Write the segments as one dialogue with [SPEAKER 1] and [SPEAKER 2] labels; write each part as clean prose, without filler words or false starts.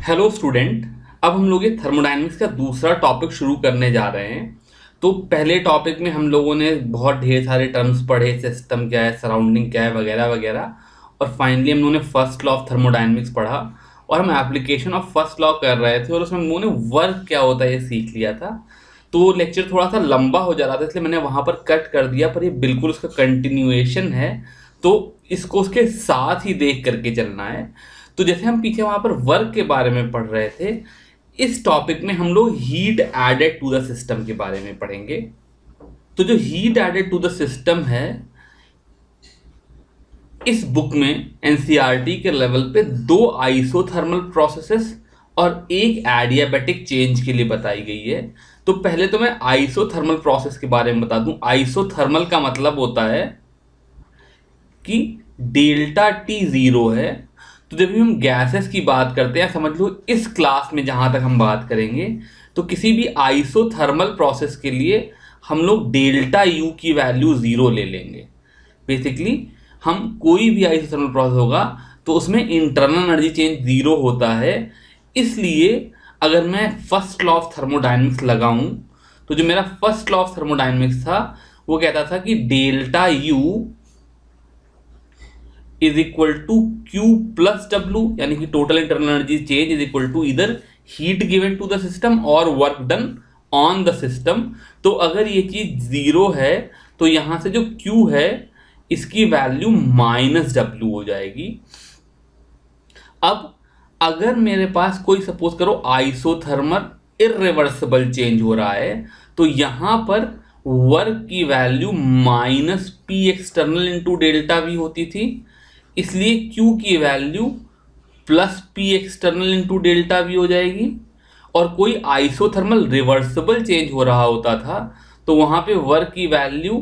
[SPEAKER 1] Hello student. अब हम लोग ये थर्मोडायनेमिक्स का दूसरा टॉपिक शुरू करने जा रहे हैं। तो पहले टॉपिक में हम लोगों ने बहुत ढेर सारे टर्म्स पढ़े, सिस्टम क्या है, सराउंडिंग क्या है, वगैरह वगैरह। और फाइनली हम लोगों ने फर्स्ट लॉ ऑफ थर्मोडायनेमिक्स पढ़ा और हम एप्लीकेशन ऑफ फर्स्ट लॉ कर रहे थे और उसमें हम लोगों ने वर्क क्या होता है ये सीख लिया था। तो लेक्चर थोड़ा सा लंबा हो जा रहा था इसलिए मैंने वहाँ पर कट कर दिया, पर ये बिल्कुल उसका कंटिन्यूएशन है, तो इसको उसके साथ ही देख करके चलना है। तो जैसे हम पीछे वहां पर वर्क के बारे में पढ़ रहे थे, इस टॉपिक में हम लोग heat added to the system के बारे में पढ़ेंगे। तो जो heat added to the system है, इस बुक में एनसीईआरटी के लेवल पे दो आइसोथर्मल प्रोसेसेस और एक एडियाबैटिक चेंज के लिए बताई गई है। तो पहले तो मैं आइसोथर्मल प्रोसेस के बारे में बता दूं। आइसोथर्मल का मतलब होता है कि डेल्टा टी जीरो है। तो जब भी हम गैसेस की बात करते हैं, समझ लो इस क्लास में जहां तक हम बात करेंगे, तो किसी भी आइसोथर्मल प्रोसेस के लिए हम लोग डेल्टा यू की वैल्यू जीरो ले लेंगे। बेसिकली हम कोई भी आइसोथर्मल प्रोसेस होगा तो उसमें इंटरनल एनर्जी चेंज जीरो होता है। इसलिए अगर मैं फर्स्ट लॉ ऑफ थर्मोडायनेमिक्स लगाऊं, तो जो मेरा फर्स्ट लॉ ऑफ थर्मोडायनेमिक्स था वो कहता था कि delta U is equal to Q plus W, यानी कि total internal energy change is equal to इधर heat given to the system और work done on the system. तो अगर ये चीज जीरो है तो यहां से जो क्यू है इसकी वैल्यू माइनस डब्ल्यू हो जाएगी। अब अगर मेरे पास कोई सपोज करो आइसोथर्मल इररिवर्सिबल चेंज हो रहा है, तो यहां पर वर्क की value minus P external into delta we होती थी, इसलिए Q की value plus P external into delta we हो जाएगी। और कोई आइसोथर्मल रिवर्सिबल चेंज हो रहा होता था तो वहां पे वर्क की value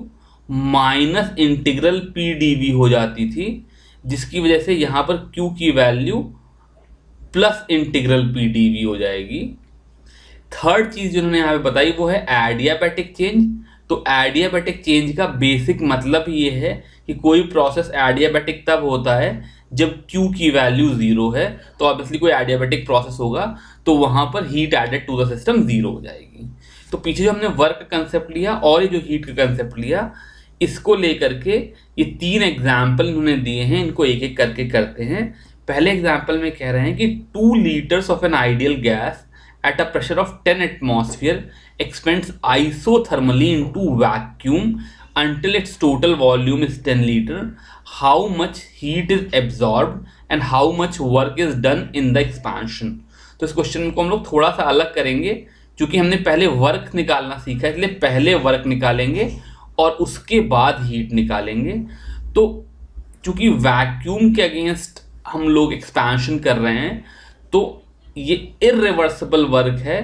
[SPEAKER 1] minus integral P D V हो जाती थी, जिसकी वजह से यहां पर Q की value plus integral P D V हो जाएगी। थर्ड चीज जिन्होंने यहां पे बताई वो है एडियाबैटिक चेंज। तो एडियाबैटिक चेंज का बेसिक मतलब ये है कि कोई प्रोसेस एडियाबैटिक तब होता है जब Q की वैल्यू जीरो है। तो ऑब्वियसली कोई एडियाबैटिक प्रोसेस होगा तो वहां पर heat added to the system zero हो जाएगी। तो पीछे जो हमने वर्क का कंसेप्ट लिया और ये जो हीट का कंसेप्ट लिया, इसको लेकर के ये तीन एग्जाम्पल इन्होंने दिए हैं, इनको एक एक करके करते हैं। पहले एग्जाम्पल में कह रहे हैं कि 2 litres of an ideal gas at a pressure of 10 atmosphere expands isothermally into vacuum until its total volume is 10 liter. How much heat is absorbed and how much work is done in the expansion? तो इस question को हम लोग थोड़ा सा अलग करेंगे, क्योंकि हमने पहले वर्क निकालना सीखा है, इसलिए पहले वर्क निकालेंगे और उसके बाद हीट निकालेंगे। तो चूंकि वैक्यूम के अगेंस्ट हम लोग एक्सपेंशन कर रहे हैं तो ये इररिवर्सिबल वर्क है।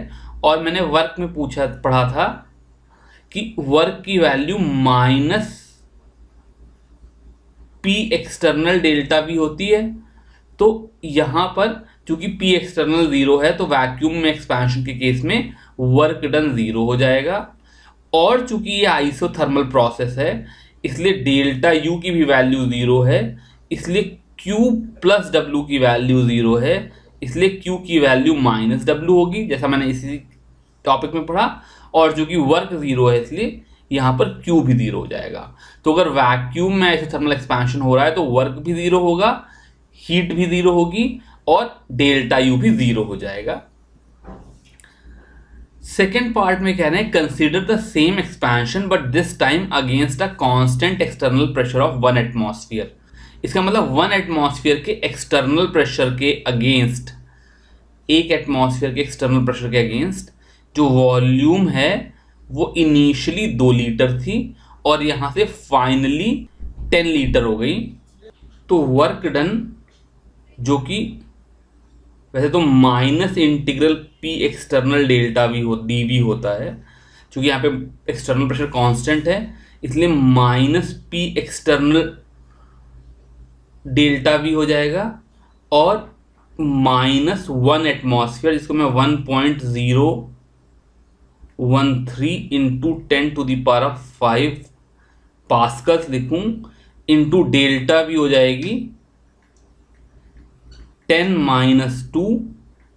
[SPEAKER 1] और मैंने वर्क में पढ़ा था कि वर्क की value minus P external delta we होती है। तो यहां पर चूंकि पी एक्सटर्नल जीरो है तो वैक्यूम में एक्सपेंशन के केस में वर्क डन जीरो हो जाएगा। और चूंकि ये आइसोथर्मल प्रोसेस है इसलिए डेल्टा यू की भी वैल्यू जीरो है, इसलिए क्यू प्लस डब्ल्यू की वैल्यू जीरो है, इसलिए Q की वैल्यू माइनस डब्ल्यू होगी, जैसा मैंने इसी टॉपिक में पढ़ा। और जो कि वर्क जीरो है इसलिए यहां पर Q भी जीरो हो जाएगा। तो अगर वैक्यूम में आइसोथर्मल एक्सपेंशन हो रहा है तो वर्क भी जीरो होगा, हीट भी जीरो होगी और डेल्टा यू भी जीरो हो जाएगा। सेकेंड पार्ट में कह रहे हैं consider the same expansion but this time against a constant external pressure of 1 atmosphere. इसका मतलब 1 एटमॉस्फेयर के एक्सटर्नल प्रेशर के अगेंस्ट, एक एटमॉस्फेयर के एक्सटर्नल प्रेशर के अगेंस्ट जो वॉल्यूम है वो इनिशियली 2 लीटर थी और यहां से फाइनली 10 लीटर हो गई। तो वर्क डन जो कि वैसे तो minus integral P external delta we हो डी वी होता है, क्योंकि यहाँ पे एक्सटर्नल प्रेशर कांस्टेंट है इसलिए minus P external delta we हो जाएगा और माइनस 1 एटमॉस्फेयर, जिसको मैं 1.013 इंटू 10⁵ पास्कल्स लिखूं, इंटू डेल्टा वी हो जाएगी 10 - 2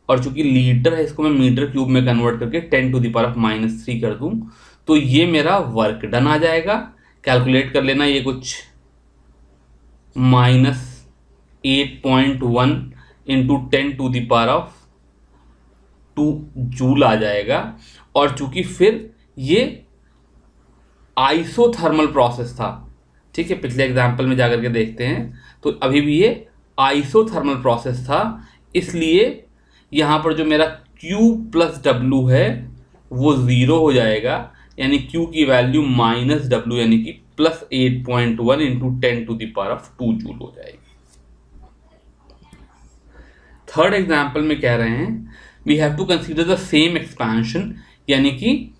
[SPEAKER 1] और चूंकि लीटर है इसको मैं मीटर क्यूब में कन्वर्ट करके 10⁻³ कर दूं, तो ये मेरा वर्क डन आ जाएगा। कैलकुलेट कर लेना, ये कुछ -8.1 इंटू 10⁻² जूल आ जाएगा। और चूंकि फिर ये आइसोथर्मल प्रोसेस था, ठीक है, पिछले एग्जाम्पल में जाकर के देखते हैं, तो अभी भी ये आइसोथर्मल प्रोसेस था, इसलिए यहाँ पर जो मेरा Q प्लस W है वो 0 हो जाएगा, यानी Q की वैल्यू -W यानी कि +8.1 इंटू 10⁻² जूल हो जाएगी। थर्ड एग्जाम्पल में कह रहे हैं we have to consider the same expansion, यानी कि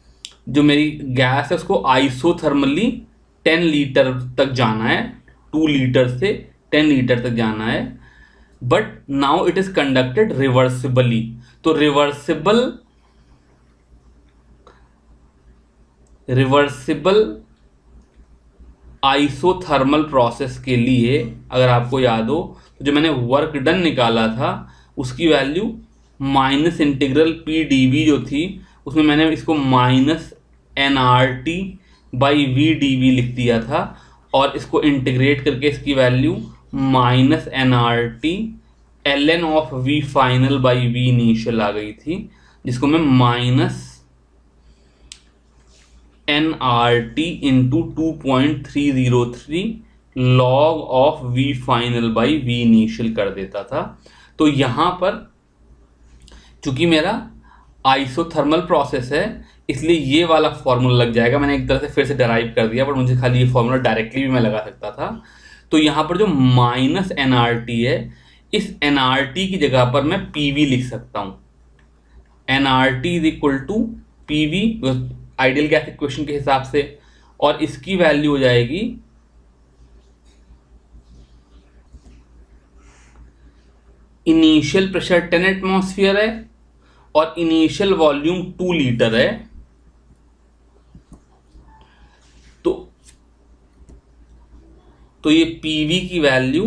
[SPEAKER 1] जो मेरी गैस है उसको आइसोथर्मली 10 लीटर तक जाना है, 2 लीटर से 10 लीटर तक जाना है, but now it is conducted reversibly. तो रिवर्सिबल आइसोथर्मल प्रोसेस के लिए अगर आपको याद हो तो जो मैंने वर्क डन निकाला था उसकी वैल्यू -∫Pdv जो थी उसमें मैंने इसको -nRT/VdV लिख दिया था, और इसको इंटीग्रेट करके इसकी value -nRT ln of V final by V initial आ गई थी, जिसको मैं -nRT into 2.303 log of V final by V initial कर देता था। तो यहां पर चूंकि मेरा आइसोथर्मल प्रोसेस है इसलिए ये वाला फॉर्मूला लग जाएगा। मैंने एक तरह से फिर से डेराइव कर दिया, बट मुझे खाली ये फॉर्मूला डायरेक्टली भी मैं लगा सकता था। तो यहाँ पर जो -nRT है, इस nRT की जगह पर मैं PV लिख सकता हूँ। nRT is equal to PV ideal gas equation के हिसाब से, और इसकी वैल्यू हो जाएगी इनिशियल प्रेशर 10 एटमॉस्फेयर है और इनिशियल वॉल्यूम 2 लीटर है। तो ये PV की वैल्यू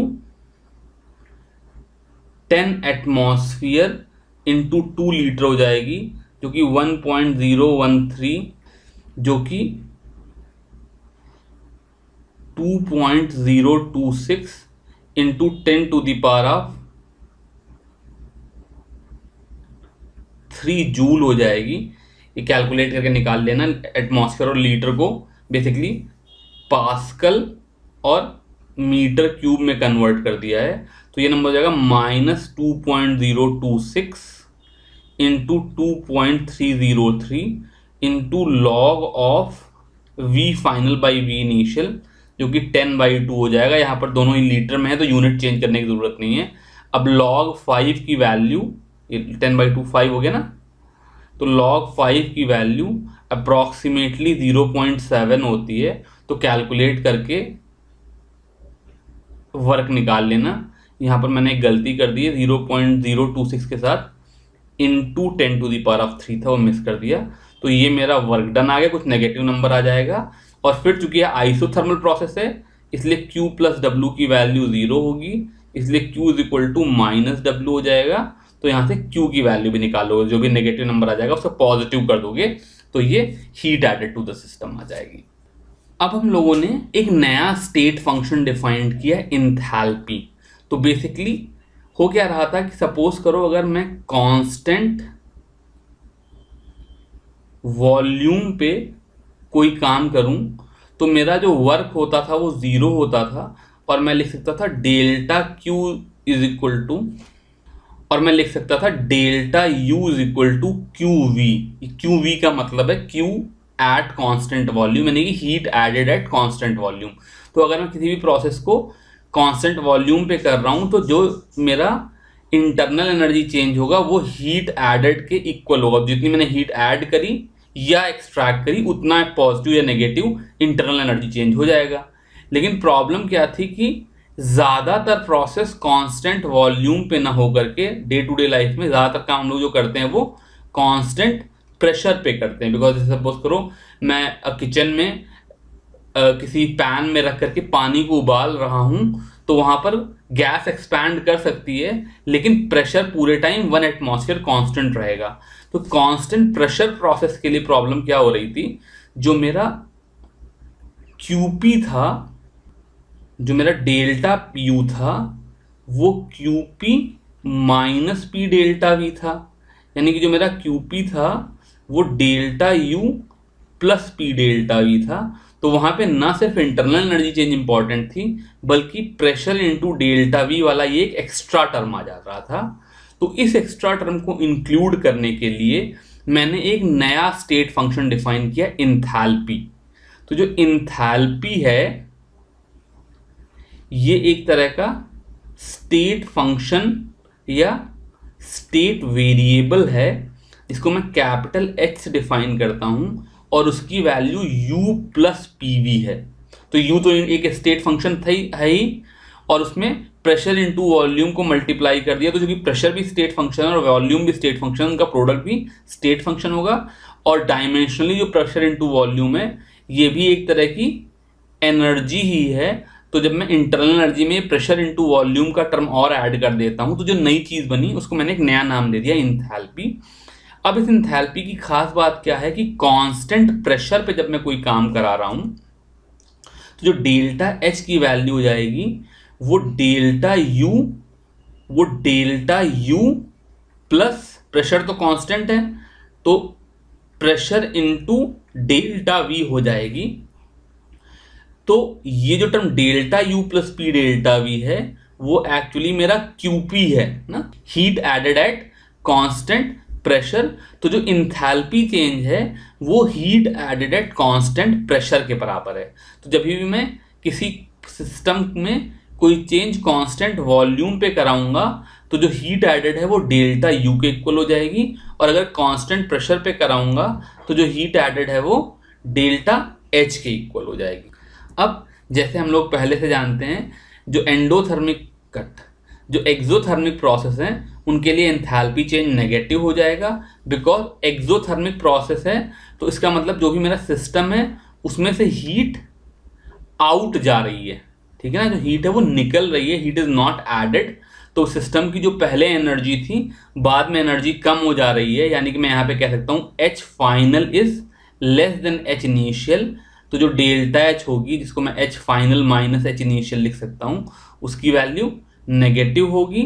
[SPEAKER 1] 10 एटमॉस्फेयर इंटू 2 लीटर हो जाएगी, जो कि 1.013, जो कि 2.026 इंटू 10⁻³ जूल हो जाएगी। ये कैलकुलेट करके निकाल लेना, एटमॉस्फेयर और लीटर को बेसिकली पास्कल और मीटर क्यूब में कन्वर्ट कर दिया है। तो ये नंबर हो जाएगा -2.026 into 2.303 into log of V final by V initial, जो कि 10/2 हो जाएगा। यहाँ पर दोनों ही लीटर में है तो यूनिट चेंज करने की जरूरत नहीं है। अब log 5 की वैल्यू 10/2 5 हो गया ना, तो log 5 की वैल्यू अप्रॉक्सीमेटली 0.7 होती है। तो कैलकुलेट करके वर्क निकाल लेना। यहाँ पर मैंने एक गलती कर दी है, 0.026 के साथ इंटू 10⁻³ था, वो मिस कर दिया। तो ये मेरा वर्क डन आ गया, कुछ नेगेटिव नंबर आ जाएगा। और फिर चूंकि ये आइसोथर्मल प्रोसेस है इसलिए Q प्लस W की वैल्यू 0 होगी, इसलिए Q is equal to -W हो जाएगा। तो यहाँ से Q की वैल्यू भी निकालोगे, जो भी नेगेटिव नंबर आ जाएगा उसको पॉजिटिव कर दोगे, तो ये heat added to the system आ जाएगी। अब हम लोगों ने एक नया स्टेट फंक्शन डिफाइंड किया, इंथैल्पी। तो बेसिकली हो क्या रहा था कि सपोज करो अगर मैं कांस्टेंट वॉल्यूम पे कोई काम करूं तो मेरा जो वर्क होता था वो 0 होता था, और मैं लिख सकता था delta Q is equal to, और मैं लिख सकता था delta U is equal to QV। QV का मतलब है Q एट कांस्टेंट वॉल्यूम, यानी कि heat added at constant volume. तो अगर मैं किसी भी प्रोसेस को कांस्टेंट वॉल्यूम पे कर रहा हूं तो जो मेरा इंटरनल एनर्जी चेंज होगा वो हीट एडेड के इक्वल होगा। जितनी मैंने हीट ऐड करी या एक्सट्रैक्ट करी उतना पॉजिटिव या नेगेटिव इंटरनल एनर्जी चेंज हो जाएगा। लेकिन प्रॉब्लम क्या थी कि ज़्यादातर प्रोसेस कांस्टेंट वॉल्यूम पे ना होकर के डे टू डे लाइफ में ज़्यादातर काम लोग जो करते हैं वो कांस्टेंट प्रेशर पे करते हैं। बिकॉज सपोज करो मैं किचन में किसी पैन में रख करके पानी को उबाल रहा हूं तो वहां पर गैस एक्सपैंड कर सकती है, लेकिन प्रेशर पूरे टाइम 1 एटमॉस्फेयर कांस्टेंट रहेगा। तो कांस्टेंट प्रेशर प्रोसेस के लिए प्रॉब्लम क्या हो रही थी, जो मेरा QP था, जो मेरा डेल्टा PU था, वो QP minus P delta V था। यानी कि जो मेरा QP था वो delta U plus P delta V था। तो वहां पे ना सिर्फ इंटरनल एनर्जी चेंज इंपॉर्टेंट थी, बल्कि प्रेशर इनटू डेल्टा V वाला ये एक एक्स्ट्रा टर्म आ जा रहा था। तो इस एक्स्ट्रा टर्म को इंक्लूड करने के लिए मैंने एक नया स्टेट फंक्शन डिफाइन किया, इंथैल्पी। तो जो इंथैल्पी है ये एक तरह का स्टेट फंक्शन या स्टेट वेरिएबल है, इसको मैं कैपिटल H से डिफाइन करता हूं और उसकी वैल्यू U प्लस PV है। तो U तो एक स्टेट फंक्शन है ही, और उसमें प्रेशर इनटू वॉल्यूम को मल्टीप्लाई कर दिया, तो जो कि प्रेशर भी स्टेट फंक्शन है और वॉल्यूम भी स्टेट फंक्शन, उनका प्रोडक्ट भी स्टेट फंक्शन होगा। और डायमेंशनली जो प्रेशर इनटू वॉल्यूम है ये भी एक तरह की एनर्जी ही है। तो जब मैं इंटरनल एनर्जी में प्रेशर इनटू वॉल्यूम का टर्म और ऐड कर देता हूं तो जो नई चीज बनी उसको मैंने एक नया नाम दे दिया, इंथैल्पी। अब इस इंथैल्पी की खास बात क्या है कि कांस्टेंट प्रेशर पे जब मैं कोई काम करा रहा हूं तो जो डेल्टा H की वैल्यू हो जाएगी वो डेल्टा U प्लस प्रेशर तो कांस्टेंट है तो प्रेशर इनटू डेल्टा V हो जाएगी। तो ये जो term delta U plus P delta V है वो एक्चुअली मेरा QP है ना, heat added at constant pressure. तो जो इंथैल्पी चेंज है वो heat added at constant pressure के बराबर है। तो जब भी मैं किसी सिस्टम में कोई चेंज कांस्टेंट वॉल्यूम पे कराऊंगा तो जो हीट एडेड है वो डेल्टा U के इक्वल हो जाएगी, और अगर कांस्टेंट प्रेशर पे कराऊंगा तो जो हीट एडेड है वो डेल्टा H के इक्वल हो जाएगी। अब जैसे हम लोग पहले से जानते हैं, जो जो एक्सोथर्मिक प्रोसेस है उनके लिए एंथैल्पी चेंज नेगेटिव हो जाएगा, बिकॉज एक्सोथर्मिक प्रोसेस है तो इसका मतलब जो भी मेरा सिस्टम है उसमें से हीट आउट जा रही है, ठीक है ना, जो हीट है वो निकल रही है, हीट इज नॉट एडेड। तो सिस्टम की जो पहले एनर्जी थी बाद में एनर्जी कम हो जा रही है, यानी कि मैं यहाँ पे कह सकता हूँ H final is less than H initial. तो जो डेल्टा H होगी, जिसको मैं H final minus H initial लिख सकता हूँ, उसकी वैल्यू नेगेटिव होगी।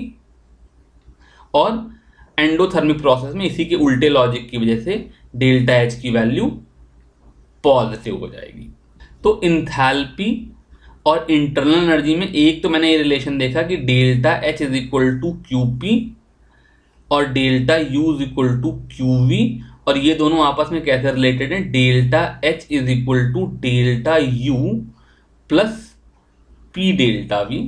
[SPEAKER 1] और एंडोथर्मिक प्रोसेस में इसी के उल्टे लॉजिक की वजह से डेल्टा H की वैल्यू पॉजिटिव हो जाएगी। तो इंथैल्पी और इंटरनल एनर्जी में एक तो मैंने ये रिलेशन देखा कि delta H is equal to QP और delta U is equal to QV, और ये दोनों आपस में कैसे रिलेटेड हैं, delta H is equal to delta U plus P delta V।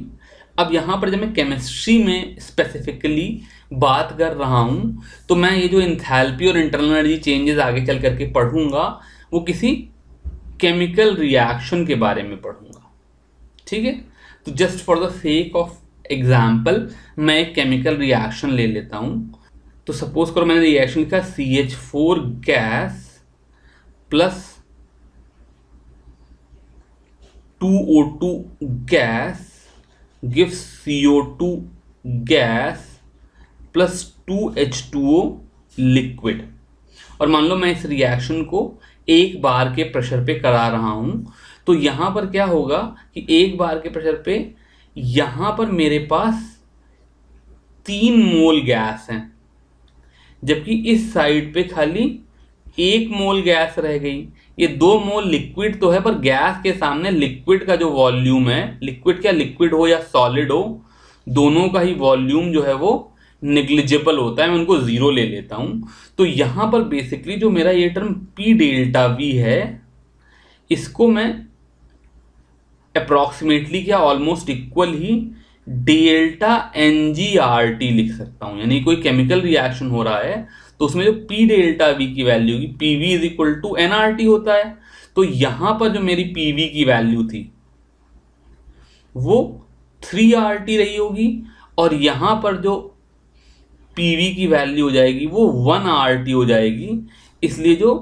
[SPEAKER 1] अब यहाँ पर जब मैं केमिस्ट्री में स्पेसिफिकली बात कर रहा हूँ तो मैं ये जो इंथैल्पी और इंटरनल एनर्जी चेंजेस आगे चल करके पढ़ूंगा वो किसी केमिकल रिएक्शन के बारे में पढ़ूंगा, ठीक है। तो just for the sake of example मैं एक केमिकल रिएक्शन ले लेता हूँ। तो सपोज करो मैंने रिएक्शन लिखा CH4 gas plus 2O2 gas gives CO2 gas plus 2H2O liquid. और मान लो मैं इस रिएक्शन को एक बार के प्रेशर पे करा रहा हूं तो यहां पर क्या होगा कि एक बार के प्रेशर पे यहां पर मेरे पास 3 मोल गैस हैं, जबकि इस साइड पे खाली 1 मोल गैस रह गई। ये 2 मोल लिक्विड तो है, पर गैस के सामने लिक्विड का जो वॉल्यूम है, लिक्विड क्या लिक्विड हो या सॉलिड हो, दोनों का ही वॉल्यूम जो है वो निग्लिजिबल होता है, मैं उनको 0 ले लेता हूं। तो यहां पर बेसिकली जो मेरा ये टर्म P डेल्टा V है इसको मैं अप्रोक्सीमेटली क्या ऑलमोस्ट इक्वल ही डेल्टा NgRT लिख सकता हूं। यानी कोई केमिकल रिएक्शन हो रहा है तो उसमें जो P डेल्टा V की वैल्यू होगी, PV is equal to nRT होता है। तो यहां पर जो मेरी PV की वैल्यू थी वो 3RT रही होगी, और यहां पर जो PV की वैल्यू हो जाएगी वो 1RT हो जाएगी। इसलिए जो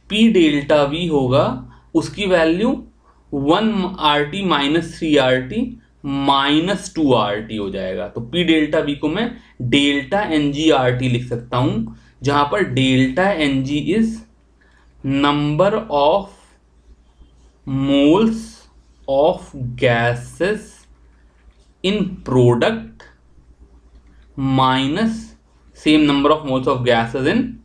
[SPEAKER 1] P डेल्टा V होगा उसकी value 1 RT minus 3 RT minus 2 RT हो जाएगा। तो P डेल्टा V को मैं डेल्टा NG/RT लिख सकता हूं, जहां पर delta NG is number of moles of gases in product minus same number of moles of gases in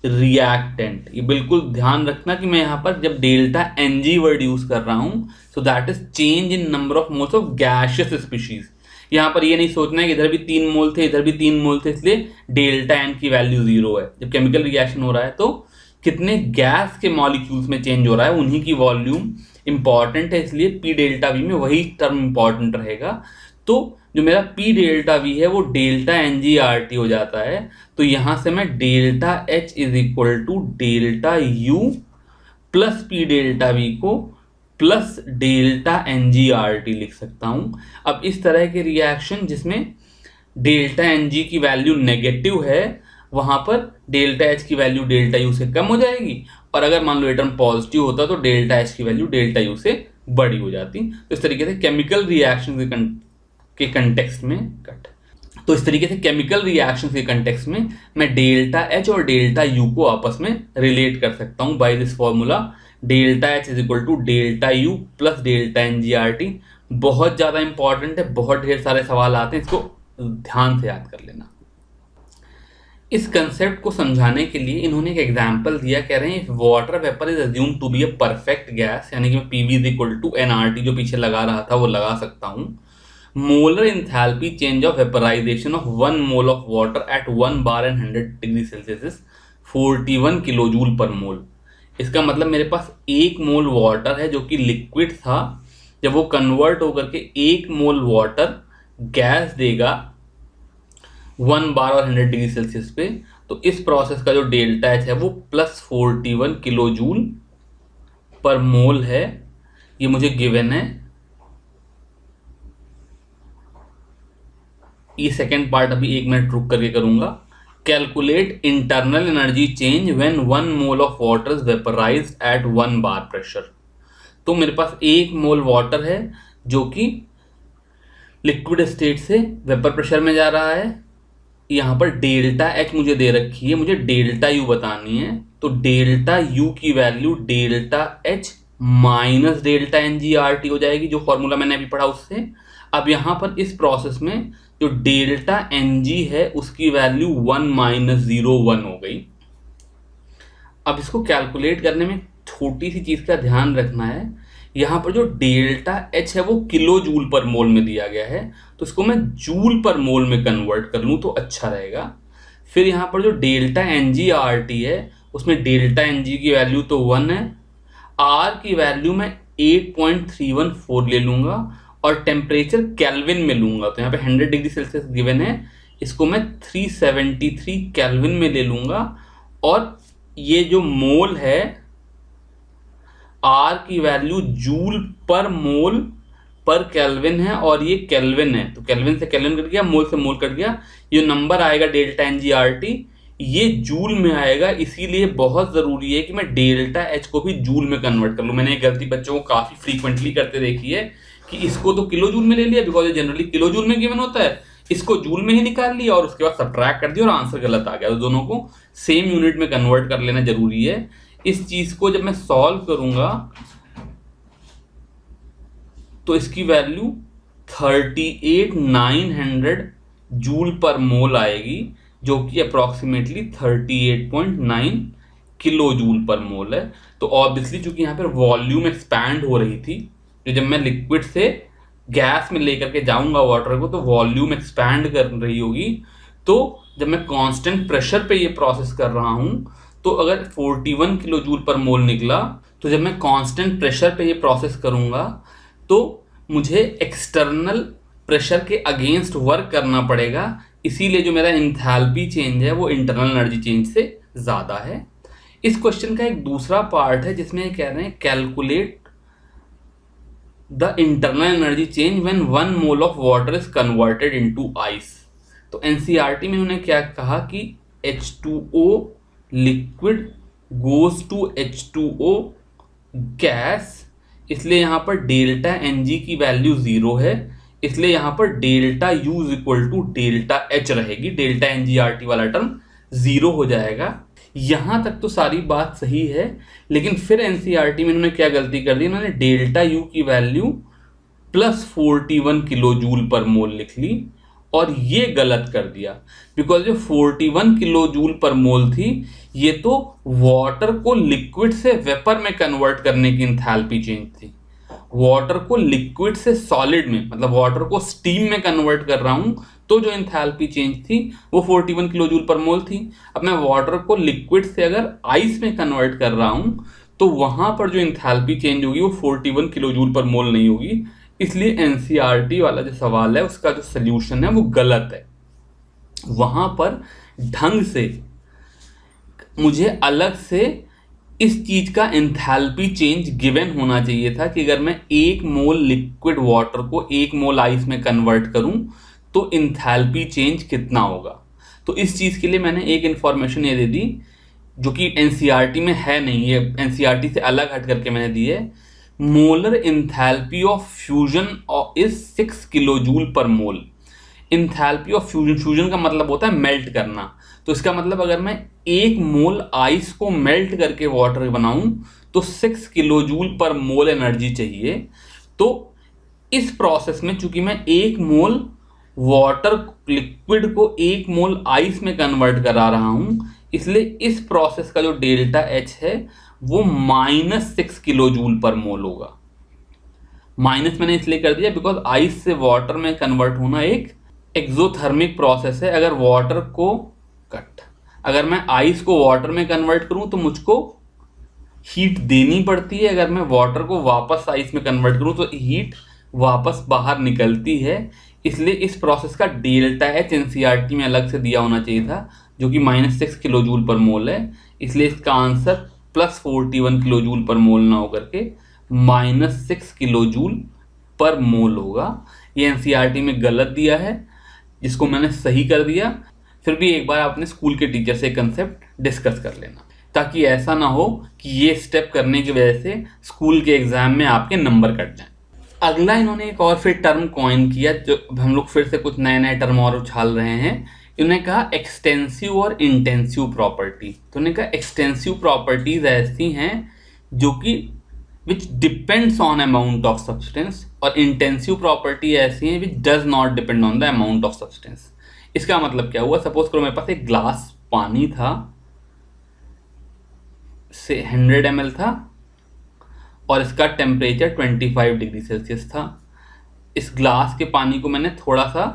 [SPEAKER 1] reactant. ये बिल्कुल ध्यान रखना कि मैं यहां पर जब डेल्टा NG वर्ड यूज कर रहा हूं, so that is change in number of moles of gaseous species. यहां पर ये नहीं सोचना है कि इधर भी 3 मोल थे, इधर भी 3 मोल थे, इसलिए डेल्टा N की वैल्यू 0 है। जब केमिकल रिएक्शन हो रहा है तो कितने गैस के मॉलिक्यूल्स में चेंज हो रहा है, उन्हीं की वॉल्यूम इंपॉर्टेंट है, इसलिए P डेल्टा V में वही टर्म इंपॉर्टेंट रहेगा। तो जो मेरा P डेल्टा V है वो डेल्टा NG/RT हो जाता है। तो यहां से मैं delta H is equal to delta U plus P delta V को प्लस डेल्टा NG/RT लिख सकता हूं। अब इस तरह के रिएक्शन जिसमें डेल्टा NG की वैल्यू नेगेटिव है, वहां पर डेल्टा H की वैल्यू डेल्टा U से कम हो जाएगी, और अगर मान लो ये टर्म पॉजिटिव होता तो डेल्टा H की वैल्यू डेल्टा U से बड़ी हो जाती। तो इस तरीके से केमिकल रिएक्शन के कंटेक्स्ट में केमिकल रिएक्शन के कंटेक्स्ट में मैं डेल्टा H और डेल्टा U को आपस में रिलेट कर सकता हूं by this formula delta H is equal to delta U plus delta NG/RT। बहुत ज्यादा इंपॉर्टेंट है, बहुत ढेर सारे सवाल आते हैं, इसको ध्यान से याद कर लेना। इस कंसेप्ट को समझाने के लिए इन्होंने एक एग्जांपल दिया, कह रहे हैं water vapour is assumed to be a perfect gas, यानी कि मैं PV is equal to nRT जो पीछे लगा रहा था वो लगा सकता हूं। Molar enthalpy change of vaporisation of 1 mole of water at 1 bar and 100 degree Celsius is 41 kilojoule per mole. इसका मतलब मेरे पास 1 मोल वाटर है जो कि लिक्विड था, जब वो कन्वर्ट होकर के 1 मोल वाटर गैस देगा 1 बार और 100 डिग्री सेल्सियस पे, तो इस प्रोसेस का जो डेल्टा H है वो प्लस 41 किलोजूल पर मोल है। ये मुझे गिवन है। ये सेकेंड पार्ट अभी 1 मिनट रुक करके करूंगा। Calculate internal energy change when 1 mole of water is vaporised at 1 bar pressure. तो मेरे पास 1 मोल वाटर है जो कि लिक्विड स्टेट से वेपर प्रेशर में जा रहा है। यहां पर डेल्टा H मुझे दे रखी है, मुझे डेल्टा U बतानी है। तो डेल्टा U की value delta H minus delta NG/RT हो जाएगी, जो फॉर्मूला मैंने अभी पढ़ा उससे। अब यहां पर इस प्रोसेस में जो डेल्टा NG है उसकी वैल्यू 1 माइनस 0.1 हो गई। अब इसको कैलकुलेट करने में छोटी सी चीज का ध्यान रखना है, यहां पर जो डेल्टा H है वो किलो जूल पर मोल में दिया गया है, तो इसको मैं जूल पर मोल में कन्वर्ट कर लूं तो अच्छा रहेगा। फिर यहां पर जो डेल्टा NG/RT है उसमें डेल्टा NG की वैल्यू तो 1 है, R की वैल्यू मैं 8.314 ले लूंगा और टेम्परेचर केल्विन में लूंगा। तो यहाँ पे 100 डिग्री सेल्सियस गिवन है, इसको मैं 373 केल्विन में ले लूंगा। और ये जो मोल है R की वैल्यू जूल पर मोल पर केल्विन है और ये केल्विन है, तो केल्विन से केल्विन कट गया, मोल से मोल कट गया। ये नंबर आएगा डेल्टा NG/RT, ये जूल में आएगा। इसीलिए बहुत जरूरी है कि मैं डेल्टा H को भी जूल में कन्वर्ट कर लूं। मैंने ये गलती बच्चों को काफी फ्रीक्वेंटली करते देखी है कि इसको तो किलो जूल में ले लिया बिकॉज ये जनरली किलो जूल में गिवन होता है, इसको जूल में ही निकाल लिया और उसके बाद सब्ट्रैक्ट कर दिया और आंसर गलत आ गया। तो दोनों को सेम यूनिट में कन्वर्ट कर लेना जरूरी है। इस चीज को जब मैं सॉल्व करूंगा तो इसकी वैल्यू 38,900 जूल पर मोल आएगी, जो कि अप्रोक्सीमेटली 38.9 किलो जूल पर मोल है। तो ऑब्वियसली चूंकि यहाँ पर वॉल्यूम एक्सपैंड हो रही थी, तो जब मैं लिक्विड से गैस में लेकर के जाऊंगा वाटर को तो वॉल्यूम एक्सपैंड कर रही होगी। तो जब मैं कांस्टेंट प्रेशर पे ये प्रोसेस कर रहा हूं तो अगर 41 किलो जूल पर मोल निकला, तो जब मैं कांस्टेंट प्रेशर पे ये प्रोसेस करूंगा तो मुझे एक्सटर्नल प्रेशर के अगेंस्ट वर्क करना पड़ेगा। इसीलिए जो मेरा एंथैल्पी चेंज है वो इंटरनल एनर्जी चेंज से ज्यादा है। इस क्वेश्चन का एक दूसरा पार्ट है जिसमें ये कह रहे हैं calculate the internal energy change when 1 mole of water is converted into ice. तो एनसीईआरटी में उन्होंने क्या कहा कि H2O liquid goes to H2O gas इसलिए यहाँ पर डेल्टा एन जी की वैल्यू 0 है, इसलिए यहाँ पर delta U is equal to delta H रहेगी, delta N G R T वाला टर्म 0 हो जाएगा। यहाँ तक तो सारी बात सही है, लेकिन फिर एनसीईआरटी में इन्होंने क्या गलती कर दी, इन्होंने डेल्टा यू की वैल्यू +41 किलो जूल पर मोल लिख ली, और ये गलत कर दिया, बिकॉज जो 41 किलो जूल पर मोल थी ये तो वाटर को लिक्विड से वेपर में कन्वर्ट करने की इंथैल्पी चेंज थी। वाटर को लिक्विड से सॉलिड में, मतलब वाटर को स्टीम में कन्वर्ट कर रहा हूं, तो जो इंथैल्पी चेंज थी वो 41 किलो जूल पर मोल थी। अब मैं वाटर को लिक्विड से अगर आइस में कन्वर्ट कर रहा हूं तो वहां पर जो इंथैल्पी चेंज होगी वो 41 किलो जूल पर मोल नहीं होगी। इसलिए एनसीईआरटी वाला जो सवाल है उसका जो सल्यूशन है वो गलत है। वहां पर ढंग से मुझे अलग से इस चीज का एंथैल्पी चेंज गिवन होना चाहिए था कि अगर मैं 1 मोल लिक्विड वाटर को 1 मोल आइस में कन्वर्ट करूं तो एंथैल्पी चेंज कितना होगा। तो इस चीज के लिए मैंने एक इंफॉर्मेशन ये दे दी जो कि एनसीईआरटी में है नहीं, ये एनसीईआरटी से अलग हट करके मैंने दी है। Molar enthalpy of fusion is 6 kilo joule पर मोल। एंथैल्पी ऑफ फ्यूजन, फ्यूजन का मतलब होता है मेल्ट करना, तो इसका मतलब अगर मैं 1 मोल आइस को मेल्ट करके वाटर बनाऊं तो 6 किलो जूल पर मोल एनर्जी चाहिए। तो इस प्रोसेस में चूंकि मैं 1 मोल वाटर लिक्विड को 1 मोल आइस में कन्वर्ट करा रहा हूं, इसलिए इस प्रोसेस का जो डेल्टा एच है वो -6 किलो जूल पर मोल होगा। माइनस मैंने इसलिए कर दिया बिकॉज आइस से वाटर में कन्वर्ट होना एक एक्सोथर्मिक प्रोसेस है। अगर मैं आइस को वाटर में कन्वर्ट करूं तो मुझको हीट देनी पड़ती है, अगर मैं वाटर को वापस आइस में कन्वर्ट करूं तो हीट वापस बाहर निकलती है। इसलिए इस प्रोसेस का डेल्टा एच एनसीईआरटी में अलग से दिया होना चाहिए था जो कि -6 किलो जूल पर मोल है। इसलिए इसका आंसर +41 किलो जूल पर मोल ना होकर के -6 किलो जूल पर मोल होगा। ये एनसीईआरटी में गलत दिया है जिसको मैंने सही कर दिया। फिर भी एक बार अपने स्कूल के टीचर से कंसेप्ट डिस्कस कर लेना, ताकि ऐसा ना हो कि ये स्टेप करने की वजह से स्कूल के एग्जाम में आपके नंबर कट जाएं। अगला इन्होंने एक और फिर टर्म कॉइन किया, जो हम लोग फिर से कुछ नए नए टर्म और उछाल रहे हैं। इन्होंने कहा एक्सटेंसिव और इंटेंसिव प्रॉपर्टी। तो उन्होंने कहा एक्सटेंसिव प्रॉपर्टीज ऐसी हैं जो कि which depends on amount of substance, और इंटेंसिव प्रॉपर्टी ऐसी हैं which does not depend on the amount of substance. इसका मतलब क्या हुआ, सपोज करो मेरे पास एक ग्लास पानी था, से 100 ml था और इसका टेम्परेचर 25 डिग्री सेल्सियस था। इस ग्लास के पानी को मैंने थोड़ा सा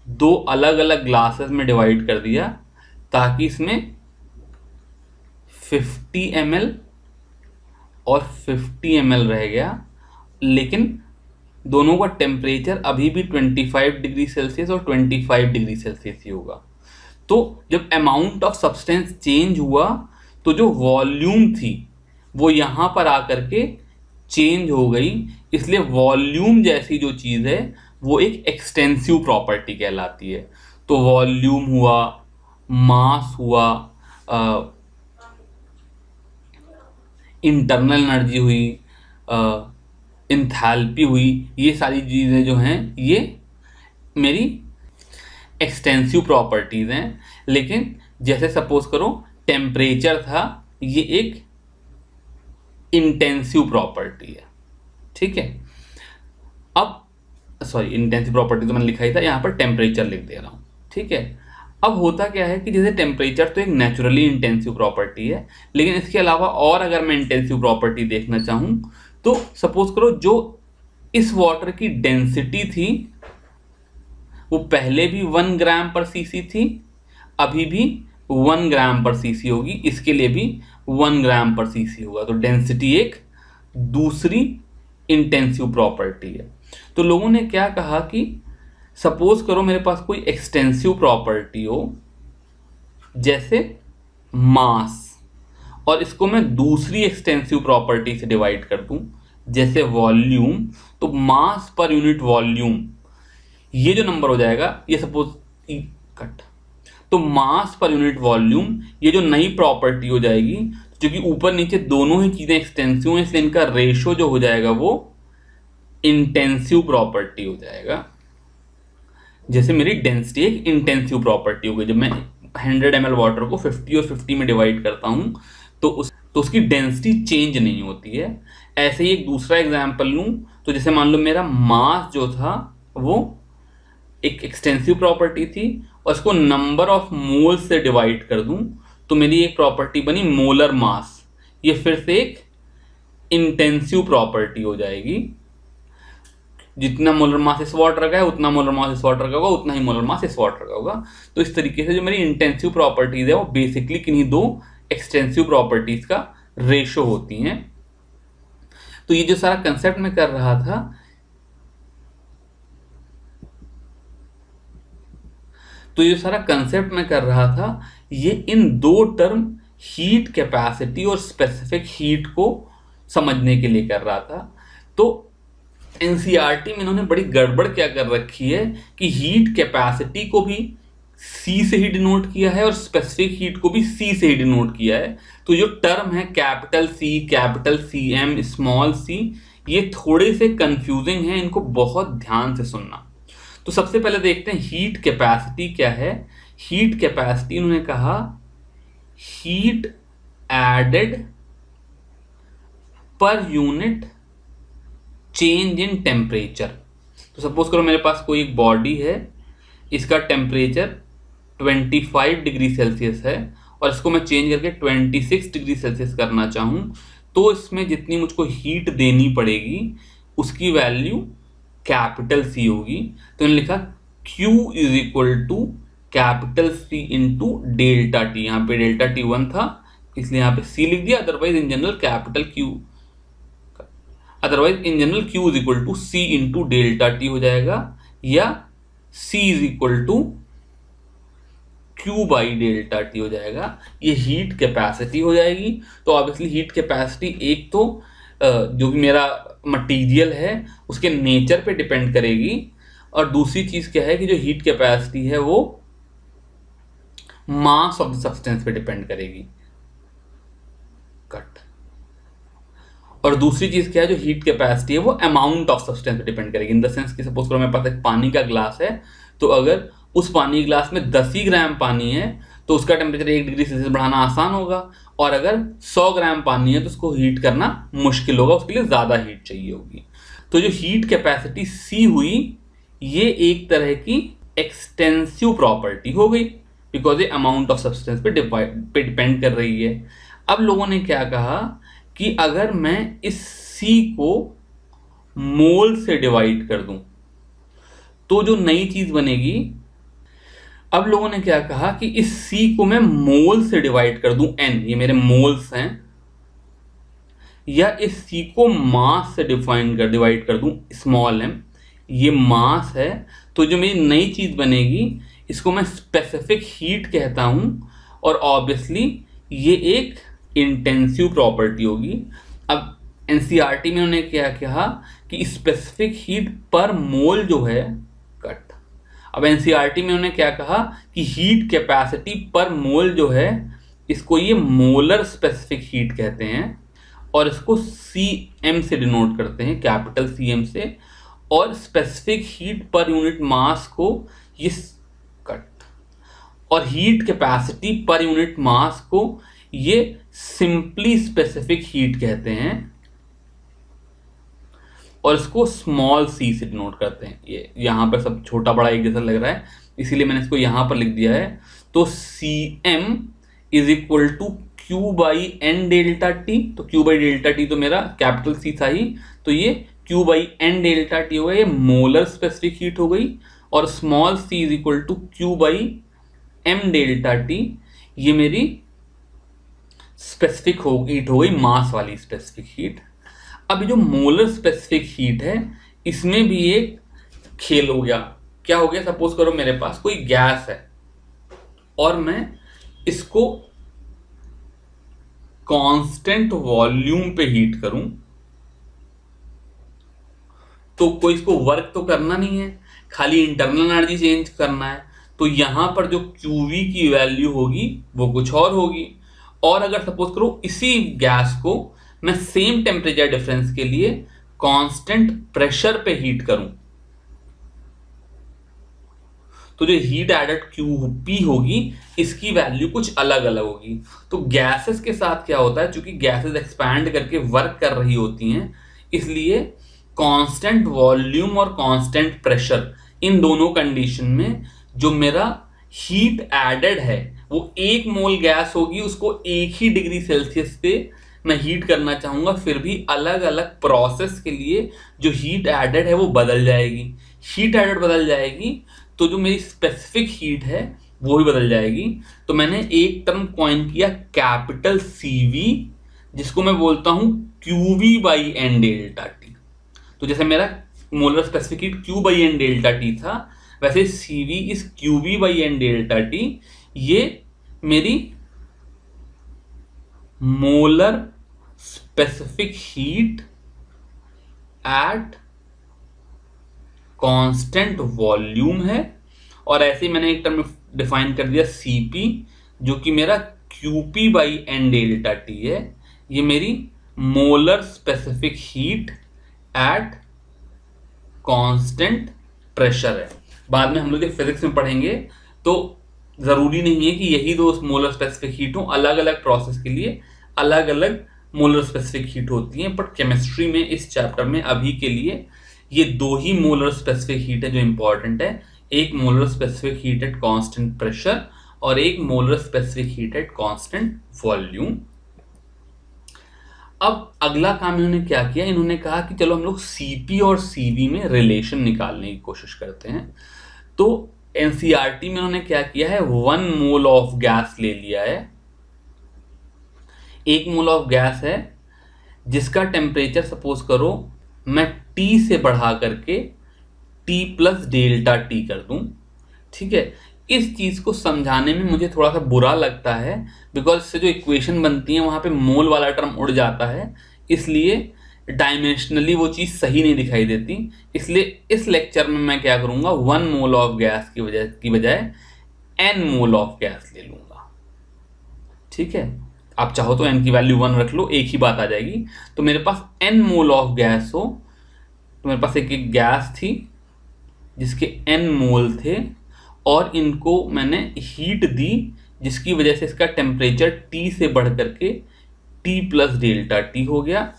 [SPEAKER 1] 2 अलग अलग ग्लासेस में डिवाइड कर दिया ताकि इसमें 50 ml और 50 ml रह गया, लेकिन दोनों का टेम्परेचर अभी भी 25 डिग्री सेल्सियस और 25 डिग्री सेल्सियस ही होगा। तो जब अमाउंट ऑफ सब्सटेंस चेंज हुआ तो जो वॉल्यूम थी वो यहाँ पर आकर के चेंज हो गई। इसलिए वॉल्यूम जैसी जो चीज़ है वो एक एक्सटेंसिव प्रॉपर्टी कहलाती है। तो वॉल्यूम हुआ, मास हुआ, इंटरनल एनर्जी हुई, इंथैल्पी हुई, ये सारी चीज़ें जो हैं ये मेरी एक्सटेंसिव प्रॉपर्टीज़ हैं। लेकिन जैसे सपोज करो टेम्परेचर था, ये एक इंटेंसिव प्रॉपर्टी है, ठीक है। अब सॉरी, इंटेंसिव प्रॉपर्टी तो मैंने लिखा ही था, यहाँ पर टेम्परेचर लिख दे रहा हूँ, ठीक है। अब होता क्या है कि जैसे टेम्परेचर तो एक नेचुरली इंटेंसिव प्रॉपर्टी है, लेकिन इसके अलावा और अगर मैं इंटेंसिव प्रॉपर्टी देखना चाहूँ तो सपोज करो जो इस वाटर की डेंसिटी थी वो पहले भी 1 ग्राम पर सीसी थी, अभी भी 1 ग्राम पर सीसी होगी, इसके लिए भी 1 ग्राम पर सीसी होगा। तो डेंसिटी एक दूसरी इंटेंसिव प्रॉपर्टी है। तो लोगों ने क्या कहा कि सपोज करो मेरे पास कोई एक्सटेंसिव प्रॉपर्टी हो जैसे मास, और इसको मैं दूसरी एक्सटेंसिव प्रॉपर्टी से डिवाइड कर दूं जैसे वॉल्यूम, तो मास पर यूनिट वॉल्यूम ये जो नंबर हो जाएगा, ये सपोज कट, तो मास पर यूनिट वॉल्यूम ये जो नई प्रॉपर्टी हो जाएगी, क्योंकि ऊपर नीचे दोनों ही चीजें एक्सटेंसिव हैं इसलिए इनका रेशो जो हो जाएगा वो इंटेंसिव प्रॉपर्टी हो जाएगा। जैसे मेरी डेंसिटी एक इंटेंसिव प्रॉपर्टी हो गई, जब मैं 100 ml वाटर को 50 और 50 में डिवाइड करता हूं तो उसकी डेंसिटी चेंज नहीं होती है। ऐसे ही एक दूसरा एग्जांपल लूं तो जैसे मान लो मेरा मास जो था वो एक एक्सटेंसिव प्रॉपर्टी थी और इसको नंबर ऑफ मोल से डिवाइड कर दूं तो मेरी एक प्रॉपर्टी बनी मोलर मास। ये फिर से एक इंटेंसिव प्रॉपर्टी हो जाएगी। जितना मोलर मास इस वाटर का है उतना मोलर मास इस वाटर का होगा, उतना ही मोलर मास इस वाटर का होगा। तो इस तरीके से जो मेरी इंटेंसिव प्रॉपर्टीज है वो बेसिकली किन्हीं दो एक्सटेंसिव प्रॉपर्टीज का रेशो होती हैं। तो ये जो सारा कंसेप्ट मैं कर रहा था ये इन दो टर्म हीट कैपेसिटी और स्पेसिफिक हीट को समझने के लिए कर रहा था। तो एनसीईआरटी में इन्होंने बड़ी गड़बड़ क्या कर रखी है कि हीट कैपेसिटी को भी सी से ही डिनोट किया है और स्पेसिफिक हीट को भी सी से ही डिनोट किया है। तो जो टर्म है capital C M small C, ये थोड़े से कंफ्यूजिंग है, इनको बहुत ध्यान से सुनना। तो सबसे पहले देखते हैं हीट कैपेसिटी क्या है। हीट कैपेसिटी उन्होंने कहा heat added per unit change in temperature. तो सपोज करो मेरे पास कोई एक बॉडी है, इसका टेम्परेचर 25 डिग्री सेल्सियस है और इसको मैं चेंज करके 26 डिग्री सेल्सियस करना चाहूं तो इसमें जितनी मुझको हीट देनी पड़ेगी उसकी वैल्यू कैपिटल सी होगी। तो इन्होंने लिखा Q is equal to capital C into delta T. यहाँ पे डेल्टा टी 1 था इसलिए यहाँ पे C लिख दिया, otherwise in general Q is equal to C into delta T हो जाएगा, या C is equal to Q by delta T हो जाएगा। ये हीट कैपेसिटी हो जाएगी। तो ऑब्वियसली हीट कैपेसिटी एक तो जो भी मेरा मटेरियल है उसके नेचर पे डिपेंड करेगी, और दूसरी चीज क्या है कि जो हीट कैपेसिटी है वो मास ऑफ द सब्सटेंस पे डिपेंड करेगी। कट। और दूसरी चीज क्या है, जो हीट कैपेसिटी है वो अमाउंट ऑफ सब्सटेंस पे डिपेंड करेगी। इन द सेंस कि सपोज करो मेरे पास एक पानी का ग्लास है, तो अगर उस पानी के ग्लास में 10 ही ग्राम पानी है तो उसका टेम्परेचर 1 डिग्री सेल्सियस बढ़ाना आसान होगा, और अगर 100 ग्राम पानी है तो उसको हीट करना मुश्किल होगा, उसके लिए ज्यादा हीट चाहिए होगी। तो जो हीट कैपेसिटी C हुई ये एक तरह की एक्सटेंसिव प्रॉपर्टी हो गई, बिकॉज ये अमाउंट ऑफ सब्सटेंस पे डिपेंड कर रही है। अब लोगों ने क्या कहा कि अगर मैं इस C को मोल से डिवाइड कर दूं तो जो नई चीज बनेगी, अब लोगों ने क्या कहा कि इस C को मैं मोल से डिवाइड कर दूं, N ये मेरे मोल्स हैं, या इस C को मास से डिवाइड कर दूं, स्मॉल m ये मास है। तो जो मेरी नई चीज बनेगी इसको मैं स्पेसिफिक हीट कहता हूं, और ऑब्वियसली ये एक इंटेंसिव प्रॉपर्टी होगी। अब एनसीईआरटी में उन्होंने क्या कहा कि स्पेसिफिक हीट पर मोल जो है, कट। अब एनसीईआरटी में उन्होंने क्या कहा कि हीट कैपेसिटी पर मोल जो है इसको ये मोलर स्पेसिफिक हीट कहते हैं, और इसको Cm से डिनोट करते हैं, कैपिटल Cm से, और specific heat per unit mass को ये कट, और heat capacity per unit mass को ये सिंपली स्पेसिफिक हीट कहते हैं, और इसको स्मॉल c से डिनोट करते हैं। ये यहां पर सब छोटा बड़ा एक जैसा लग रहा है इसीलिए मैंने इसको यहां पर लिख दिया है। तो Cm is equal to Q by N delta T. तो Q बाई डेल्टा टी तो मेरा कैपिटल C था ही, तो ये Q by N delta T हो गया, ये मोलर स्पेसिफिक हीट हो गई, और small c is equal to Q by M delta T ये मेरी स्पेसिफिक हीट हो गई, मास वाली स्पेसिफिक हीट। अब जो मोलर स्पेसिफिक हीट है इसमें भी एक खेल हो गया। क्या हो गया, सपोज करो मेरे पास कोई गैस है और मैं इसको कांस्टेंट वॉल्यूम पे हीट करूं तो कोई इसको वर्क तो करना नहीं है, खाली इंटरनल एनर्जी चेंज करना है। तो यहां पर जो QV की वैल्यू होगी वो कुछ और होगी। और अगर सपोज करो इसी गैस को मैं सेम टेम्परेचर डिफरेंस के लिए कांस्टेंट प्रेशर पे हीट करूं, तो जो हीट एडेड QP होगी इसकी वैल्यू कुछ अलग अलग होगी। तो गैसेस के साथ क्या होता है, चूंकि गैसेस एक्सपैंड करके वर्क कर रही होती हैं, इसलिए कांस्टेंट वॉल्यूम और कांस्टेंट प्रेशर इन दोनों कंडीशन में जो मेरा हीट एडेड है वो 1 मोल गैस होगी, उसको 1 ही डिग्री सेल्सियस पे मैं हीट करना चाहूंगा, फिर भी अलग अलग प्रोसेस के लिए जो हीट एडेड है वो बदल जाएगी। हीट एडेड बदल जाएगी तो जो मेरी स्पेसिफिक हीट है वो भी बदल जाएगी। तो मैंने एक टर्म कॉइन किया कैपिटल CV, जिसको मैं बोलता हूं QV by N delta T. तो जैसे मेरा molar specific heat Q by N delta T था, वैसे CV इस QV by N delta T ये मेरी molar specific heat at constant volume है। और ऐसे ही मैंने एक टर्म डिफाइन कर दिया CP, जो कि मेरा QP by N delta T है। ये मेरी molar specific heat at constant pressure है। बाद में हम लोग फिजिक्स में पढ़ेंगे, तो जरूरी नहीं है कि यही दो मोलर स्पेसिफिक हीट हो, अलग अलग प्रोसेस के लिए अलग अलग मोलर स्पेसिफिक हीट होती है। बट केमिस्ट्री में इस चैप्टर में अभी के लिए ये 2 ही मोलर स्पेसिफिक हीट है जो इंपॉर्टेंट है, एक molar specific heat at constant pressure और एक molar specific heat at constant volume. अब अगला काम इन्होंने क्या किया, इन्होंने कहा कि चलो हम लोग CP और CV में रिलेशन निकालने की कोशिश करते हैं। तो NCERT में उन्होंने क्या किया है, 1 मोल ऑफ गैस ले लिया है। 1 मोल ऑफ गैस है जिसका टेम्परेचर सपोज करो मैं T से बढ़ा करके T प्लस डेल्टा T कर दूं। ठीक है, इस चीज को समझाने में मुझे थोड़ा सा बुरा लगता है, बिकॉज इससे जो इक्वेशन बनती है वहां पे मोल वाला टर्म उड़ जाता है, इसलिए डायमेंशनली वो चीज सही नहीं दिखाई देती। इसलिए इस लेक्चर में मैं क्या करूंगा, 1 मोल ऑफ गैस की बजाय N मोल ऑफ गैस ले लूंगा। ठीक है, आप चाहो तो N की वैल्यू 1 रख लो, एक ही बात आ जाएगी। तो मेरे पास N मोल ऑफ गैस हो, तो मेरे पास एक गैस थी जिसके N मोल थे और इनको मैंने हीट दी, जिसकी वजह से इसका टेम्परेचर T से बढ़ करके T प्लस डेल्टा T हो गया।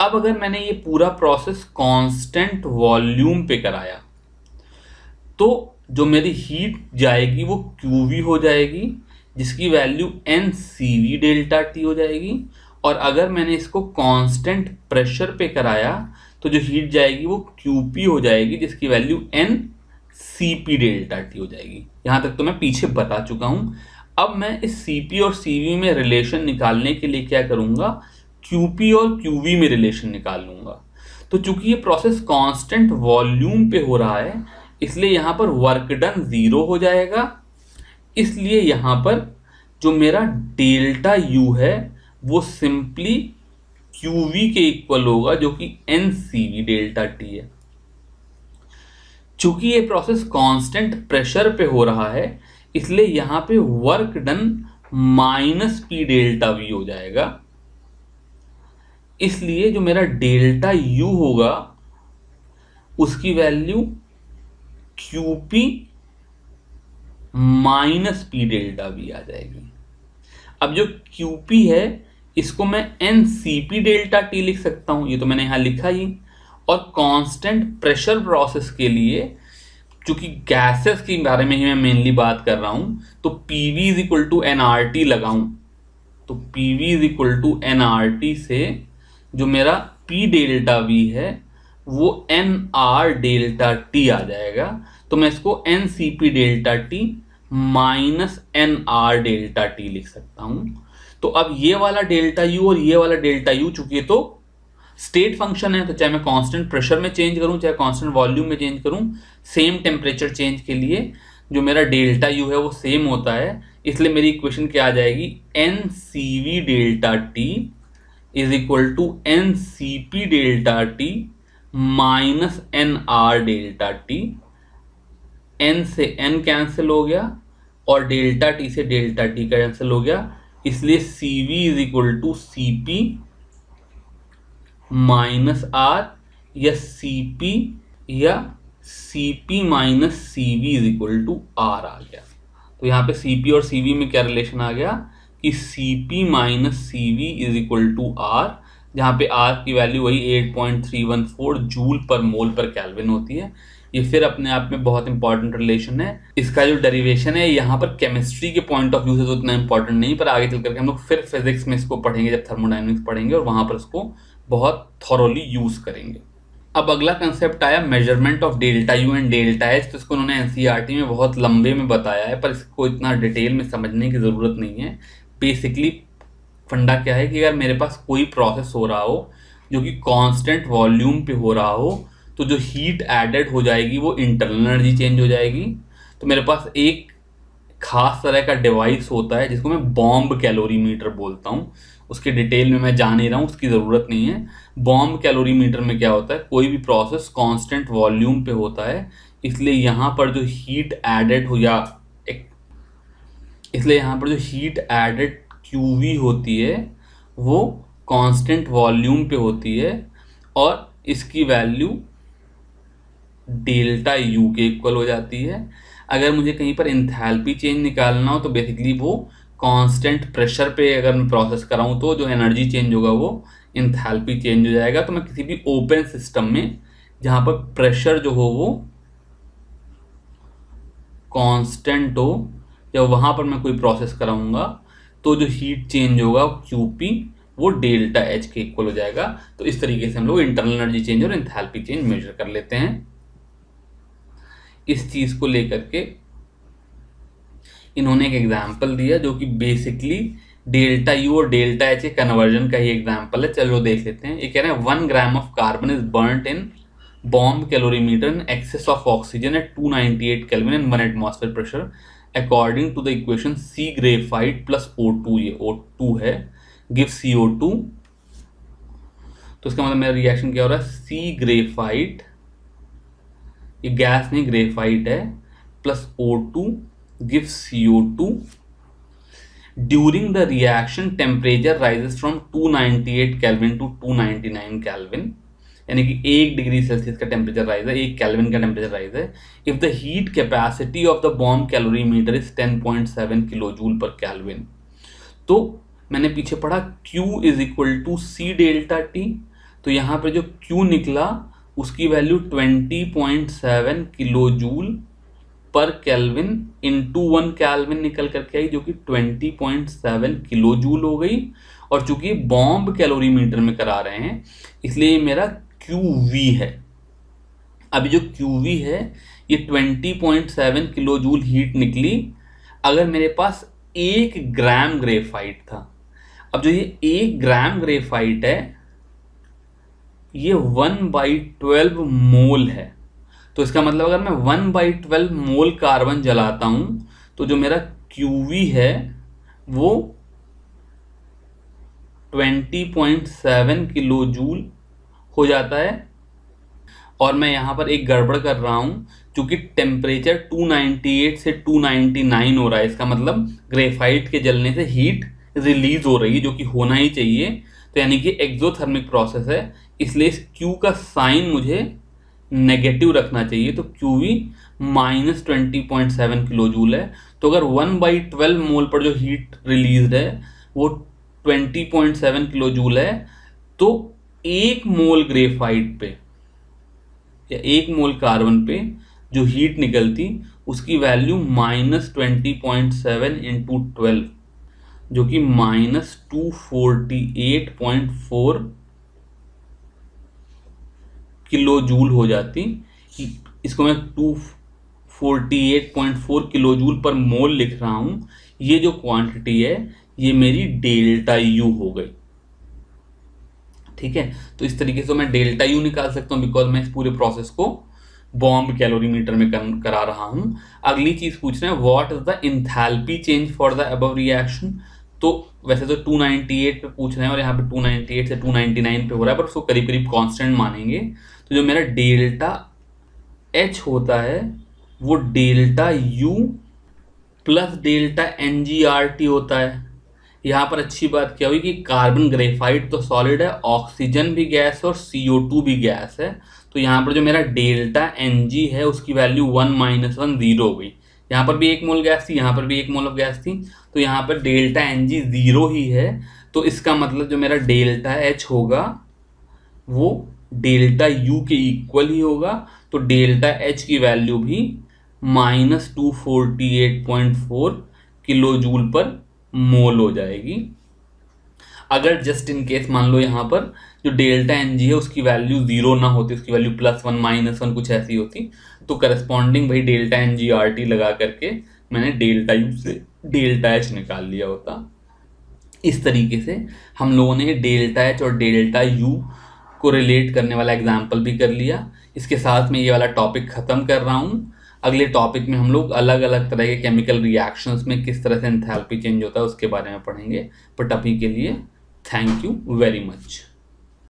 [SPEAKER 1] अब अगर मैंने ये पूरा प्रोसेस कांस्टेंट वॉल्यूम पे कराया तो जो मेरी हीट जाएगी वो QV हो जाएगी, जिसकी वैल्यू NCV डेल्टा T हो जाएगी। और अगर मैंने इसको कांस्टेंट प्रेशर पे कराया तो जो हीट जाएगी वो QP हो जाएगी, जिसकी वैल्यू NCP डेल्टा T हो जाएगी। यहां तक तो मैं पीछे बता चुका हूं। अब मैं इस CP और CV में रिलेशन निकालने के लिए क्या करूंगा, QP और QV में रिलेशन निकाल लूंगा। तो चूंकि ये प्रोसेस कांस्टेंट वॉल्यूम पे हो रहा है, इसलिए यहां पर वर्क डन 0 हो जाएगा। इसलिए यहां पर जो मेरा डेल्टा U है वो सिंपली QV के इक्वल होगा, जो कि NCV डेल्टा T है। चूंकि ये प्रोसेस कांस्टेंट प्रेशर पे हो रहा है, इसलिए यहां पे work done -P delta V हो जाएगा। इसलिए जो मेरा डेल्टा U होगा उसकी value QP -P delta V आ जाएगी। अब जो QP है इसको मैं NCP डेल्टा T लिख सकता हूं, ये तो मैंने यहां लिखा ही। और कांस्टेंट प्रेशर प्रोसेस के लिए, चूंकि गैसेस के बारे में ही मैं मेनली बात कर रहा हूं, तो PV is equal to NRT लगाऊं, तो PV is equal to NRT से जो मेरा P डेल्टा V है वो NR डेल्टा T आ जाएगा। तो मैं इसको NCP delta T minus NR delta T लिख सकता हूं। तो अब ये वाला डेल्टा U और ये वाला डेल्टा U, चूंकि तो स्टेट फंक्शन है, तो चाहे मैं कांस्टेंट प्रेशर में चेंज करूं चाहे कांस्टेंट वॉल्यूम में चेंज करूं, सेम टेम्परेचर चेंज के लिए जो मेरा डेल्टा U है वो सेम होता है। इसलिए मेरी इक्वेशन क्या आ जाएगी, NCV delta T is equal to NCP delta T minus NR delta T। n से n कैंसिल हो गया और डेल्टा t से डेल्टा t कैंसिल हो गया, इसलिए CV is equal to CP minus R या CP या CP minus CV is equal to R आ गया। तो यहाँ पे CP और CV में क्या रिलेशन आ गया कि CP minus CV is equal to R, जहाँ पे R की वैल्यू वही 8.314 जूल पर मोल पर केल्विन होती है। ये फिर अपने आप में बहुत इंपॉर्टेंट रिलेशन है। इसका जो डेरिवेशन है यहाँ पर केमिस्ट्री के पॉइंट ऑफ व्यू से तो इतना इंपॉर्टेंट नहीं, पर आगे चल करके हम लोग फिर फिजिक्स में इसको पढ़ेंगे जब थर्मोडायनेमिक्स पढ़ेंगे, और वहां पर इसको बहुत थॉरोली यूज करेंगे। अब अगला कंसेप्ट आया measurement of delta U and delta H. तो इसको उन्होंने एनसीईआरटी में बहुत लंबे में बताया है, पर इसको इतना डिटेल में समझने की ज़रूरत नहीं है। बेसिकली फंडा क्या है कि अगर मेरे पास कोई प्रोसेस हो रहा हो जो कि कांस्टेंट वॉल्यूम पे हो रहा हो, तो जो हीट एडेड हो जाएगी वो इंटरनल एनर्जी चेंज हो जाएगी। तो मेरे पास एक खास तरह का डिवाइस होता है जिसको मैं बॉम्ब कैलोरीमीटर बोलता हूँ। उसके डिटेल में मैं जा नहीं रहा हूँ, उसकी ज़रूरत नहीं है। बॉम्ब कैलोरीमीटर में क्या होता है, कोई भी प्रोसेस कांस्टेंट वॉल्यूम पे होता है, इसलिए यहाँ पर जो हीट एडेड हो या इसलिए यहाँ पर जो हीट एडेड QV होती है वो कांस्टेंट वॉल्यूम पे होती है और इसकी वैल्यू डेल्टा U के इक्वल हो जाती है। अगर मुझे कहीं पर इंथैल्पी चेंज निकालना हो तो बेसिकली वो कांस्टेंट प्रेशर पे अगर मैं प्रोसेस कराऊँ तो जो एनर्जी चेंज होगा वो इंथैल्पी चेंज हो जाएगा। तो मैं किसी भी ओपन सिस्टम में जहाँ पर प्रेशर जो हो वो कांस्टेंट हो, जब वहाँ पर मैं कोई प्रोसेस कराऊंगा तो जो हीट चेंज होगा QP वो डेल्टा H के इक्वल हो जाएगा। तो इस तरीके से हम लोग इंटरनल एनर्जी चेंज और एंथैल्पी चेंज मेजर कर लेते हैं। इस चीज को लेकर के इन्होंने एक एग्जाम्पल दिया जो कि बेसिकली डेल्टा U और डेल्टा H के कन्वर्जन का ही एग्जाम्पल है। चलो देख लेते हैं। ये कह रहे हैं 1 gram of carbon is burned in bomb calorimeter in excess of oxygen at 298 kelvin and 1 atmosphere pressure according to the equation C graphite plus O2, ये O2 है, गिव CO2। तो इसका मतलब मेरा रिएक्शन क्या हो रहा है, C ग्रेफाइट, ये गैस नहीं ग्रेफाइट है, plus O2 give CO2। During the reaction temperature rises from 298 kelvin to 299 kelvin, यानी कि 1 डिग्री सेल्सियस का टेम्परेचर राइज है, 1 केल्विन का टेम्परेचर राइज है। If the heat capacity of the bomb calorimeter is 10.7 kilo joule per kelvin. तो मैंने पीछे पढ़ा Q is equal to C delta T, तो यहाँ पे जो Q निकला उसकी value 20.7 kilo joule per kelvin into 1 kelvin निकल करके आई, जो कि 20.7 किलो जूल हो गई। और चूंकि बॉम्ब कैलोरीमीटर में करा रहे हैं इसलिए मेरा QV है। अभी जो QV है ये 20.7 किलो जूल हीट निकली। अगर मेरे पास 1 ग्राम ग्रेफाइट था, अब जो ये 1 ग्राम ग्रेफाइट है ये 1/12 मोल है। तो इसका मतलब अगर मैं 1/12 मोल कार्बन जलाता हूं तो जो मेरा QV है वो 20.7 किलो जूल हो जाता है। और मैं यहाँ पर एक गड़बड़ कर रहा हूँ, क्योंकि टेम्परेचर 298 से 299 हो रहा है, इसका मतलब ग्रेफाइट के जलने से हीट रिलीज हो रही है, जो कि होना ही चाहिए। तो यानी कि एक्सोथर्मिक प्रोसेस है, इसलिए इस Q का साइन मुझे नेगेटिव रखना चाहिए। तो QV माइनस 20.7 किलो जूल है। तो अगर 1/12 मोल पर जो हीट रिलीज है वो 20.7 किलो जूल है, तो 1 मोल ग्रेफाइट पे या 1 मोल कार्बन पे जो हीट निकलती उसकी वैल्यू माइनस 20.7 इंटू 12, जो कि माइनस 248.4 किलो जूल हो जाती। इसको मैं 248.4 किलो जूल पर मोल लिख रहा हूं। ये जो क्वांटिटी है ये मेरी डेल्टा U हो गई। ठीक है, तो इस तरीके से मैं डेल्टा U निकाल सकता हूं, बिकॉज मैं इस पूरे प्रोसेस को बॉम्ब कैलोरीमीटर में करा रहा हूं। अगली चीज पूछ रहे हैं, what is the enthalpy change for the above reaction. तो वैसे तो 298 पे पूछ रहे हैं और यहाँ पे 298 से 299 पे हो रहा है, पर उसको करीब करीब कांस्टेंट मानेंगे। तो जो मेरा डेल्टा H होता है वो delta U plus delta NgRT होता है। यहाँ पर अच्छी बात क्या हुई कि कार्बन ग्रेफाइट तो सॉलिड है, ऑक्सीजन भी गैस है और CO2 भी गैस है। तो यहाँ पर जो मेरा डेल्टा Ng है उसकी वैल्यू 1 - 1 0 हो गई। यहाँ पर भी 1 मोल गैस थी, यहाँ पर भी 1 मोल ऑफ गैस थी, तो यहाँ पर डेल्टा Ng 0 ही है। तो इसका मतलब जो मेरा डेल्टा H होगा वो डेल्टा U के इक्वल ही होगा। तो डेल्टा H की वैल्यू भी -248.4 किलो जूल पर मोल हो जाएगी। अगर जस्ट इन केस मान लो यहाँ पर जो डेल्टा Ng है उसकी वैल्यू 0 ना होती, उसकी वैल्यू +1 -1 कुछ ऐसी होती, तो करस्पॉन्डिंग भाई डेल्टा NgRT लगा करके मैंने डेल्टा U से डेल्टा H निकाल लिया होता। इस तरीके से हम लोगों ने डेल्टा H और डेल्टा U को रिलेट करने वाला एग्जाम्पल भी कर लिया। इसके साथ में ये वाला टॉपिक ख़त्म कर रहा हूँ। अगले टॉपिक में हम लोग अलग अलग तरह के केमिकल रिएक्शंस में किस तरह से एंथैल्पी चेंज होता है उसके बारे में पढ़ेंगे। बट अभी के लिए थैंक यू वेरी मच।